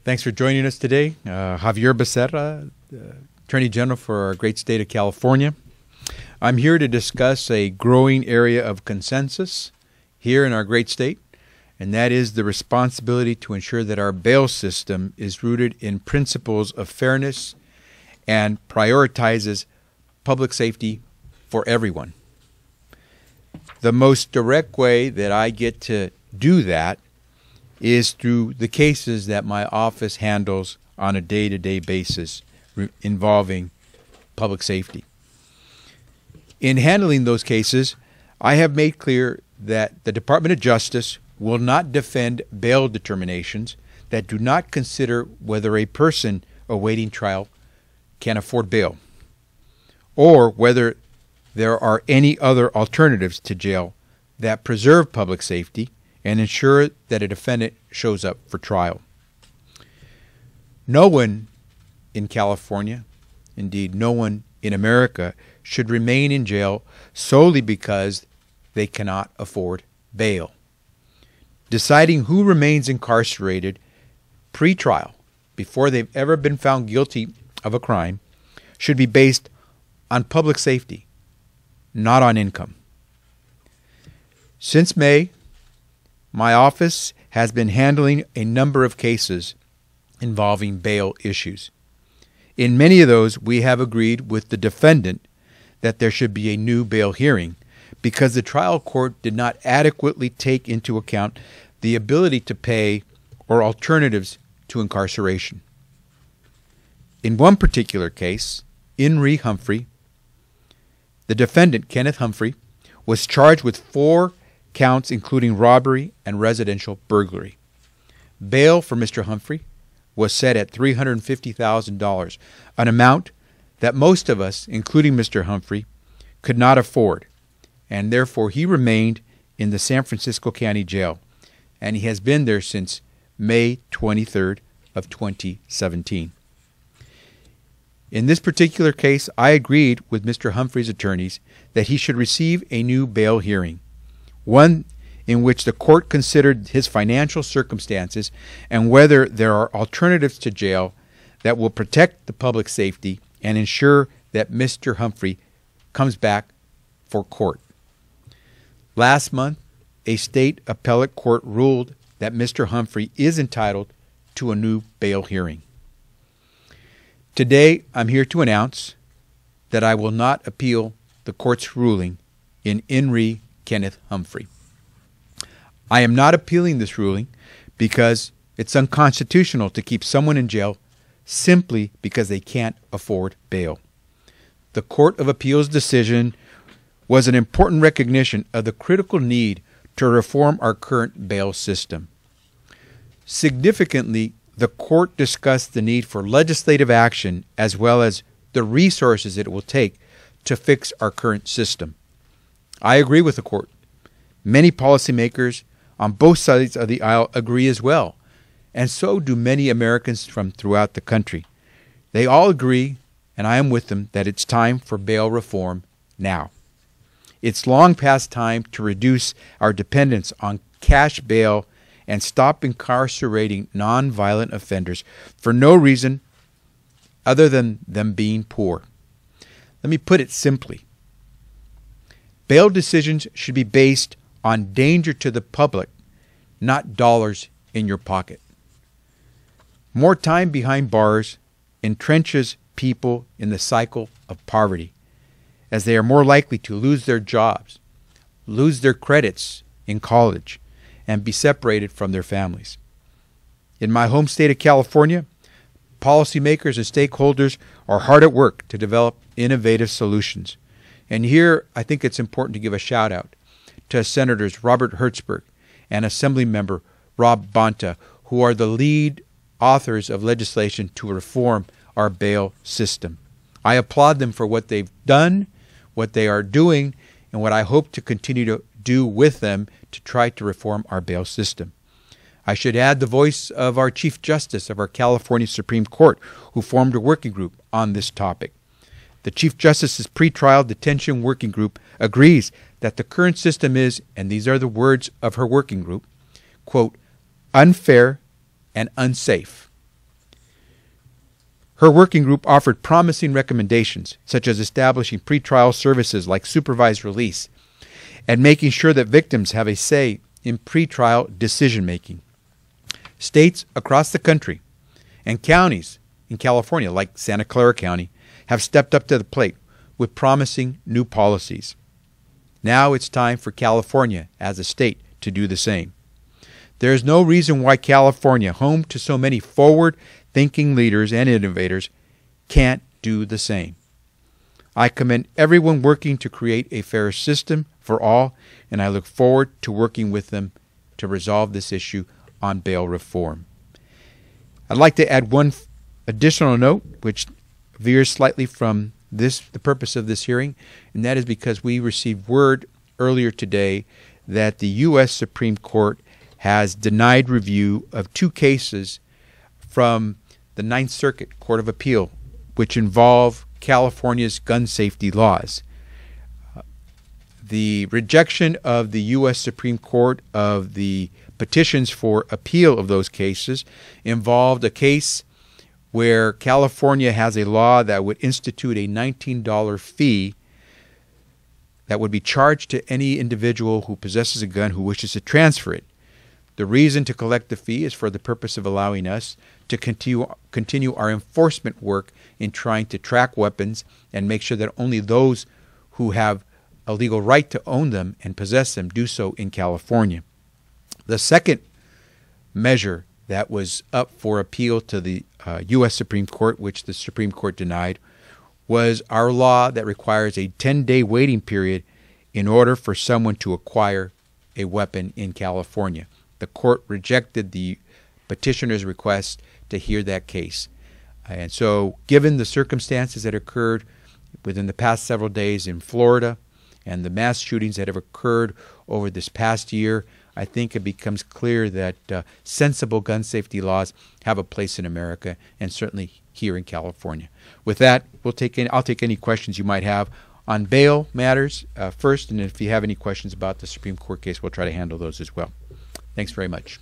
Thanks for joining us today. Javier Becerra, Attorney General for our great state of California. I'm here to discuss a growing area of consensus here in our great state, and that is the responsibility to ensure that our bail system is rooted in principles of fairness and prioritizes public safety for everyone. The most direct way that I get to do that is through the cases that my office handles on a day-to-day basis involving public safety. In handling those cases, I have made clear that the Department of Justice will not defend bail determinations that do not consider whether a person awaiting trial can afford bail, or whether there are any other alternatives to jail that preserve public safety and ensure that a defendant shows up for trial. No one in California, indeed no one in America, should remain in jail solely because they cannot afford bail. Deciding who remains incarcerated pre-trial, before they've ever been found guilty of a crime, should be based on public safety, not on income. Since May, my office has been handling a number of cases involving bail issues. In many of those, we have agreed with the defendant that there should be a new bail hearing because the trial court did not adequately take into account the ability to pay or alternatives to incarceration. In one particular case, In re Humphrey, the defendant, Kenneth Humphrey, was charged with 4 counts including robbery and residential burglary. Bail for Mr. Humphrey was set at $350,000, an amount that most of us, including Mr. Humphrey, could not afford, and therefore he remained in the San Francisco County Jail, and he has been there since May 23rd of 2017. In this particular case, I agreed with Mr. Humphrey's attorneys that he should receive a new bail hearing, one in which the court considered his financial circumstances and whether there are alternatives to jail that will protect the public safety and ensure that Mr. Humphrey comes back for court. Last month, a state appellate court ruled that Mr. Humphrey is entitled to a new bail hearing. Today, I'm here to announce that I will not appeal the court's ruling in re Kenneth Humphrey. I am not appealing this ruling because it's unconstitutional to keep someone in jail simply because they can't afford bail. The Court of Appeals decision was an important recognition of the critical need to reform our current bail system. Significantly, the court discussed the need for legislative action as well as the resources it will take to fix our current system. I agree with the court. Many policymakers on both sides of the aisle agree as well, and so do many Americans from throughout the country. They all agree, and I am with them, that it's time for bail reform now. It's long past time to reduce our dependence on cash bail and stop incarcerating nonviolent offenders for no reason other than them being poor. Let me put it simply. Bail decisions should be based on danger to the public, not dollars in your pocket. More time behind bars entrenches people in the cycle of poverty, as they are more likely to lose their jobs, lose their credits in college, and be separated from their families. In my home state of California, policymakers and stakeholders are hard at work to develop innovative solutions. And here, I think it's important to give a shout out to Senators Robert Hertzberg and Assemblymember Rob Bonta, who are the lead authors of legislation to reform our bail system. I applaud them for what they've done, what they are doing, and what I hope to continue to do with them to try to reform our bail system. I should add the voice of our Chief Justice of our California Supreme Court, who formed a working group on this topic. The Chief Justice's pretrial detention working group agrees that the current system is, and these are the words of her working group, quote, unfair and unsafe. Her working group offered promising recommendations, such as establishing pretrial services like supervised release and making sure that victims have a say in pretrial decision-making. States across the country and counties in California, like Santa Clara County, have stepped up to the plate with promising new policies. Now it's time for California as a state to do the same. There is no reason why California, home to so many forward-thinking leaders and innovators, can't do the same. I commend everyone working to create a fair system for all, and I look forward to working with them to resolve this issue on bail reform. I'd like to add one additional note, which veers slightly from the purpose of this hearing, and that is because we received word earlier today that the U.S. Supreme Court has denied review of two cases from the Ninth Circuit Court of Appeal, which involve California's gun safety laws. The rejection of the U.S. Supreme Court of the petitions for appeal of those cases involved a case where California has a law that would institute a $19 fee that would be charged to any individual who possesses a gun who wishes to transfer it. The reason to collect the fee is for the purpose of allowing us to continue our enforcement work in trying to track weapons and make sure that only those who have a legal right to own them and possess them do so in California. The second measure that was up for appeal to the U.S. Supreme Court, which the Supreme Court denied, was our law that requires a 10-day waiting period in order for someone to acquire a weapon in California. The court rejected the petitioner's request to hear that case. And so, given the circumstances that occurred within the past several days in Florida and the mass shootings that have occurred over this past year, I think it becomes clear that sensible gun safety laws have a place in America, and certainly here in California. With that, I'll take any questions you might have on bail matters first, and if you have any questions about the Supreme Court case, we'll try to handle those as well. Thanks very much.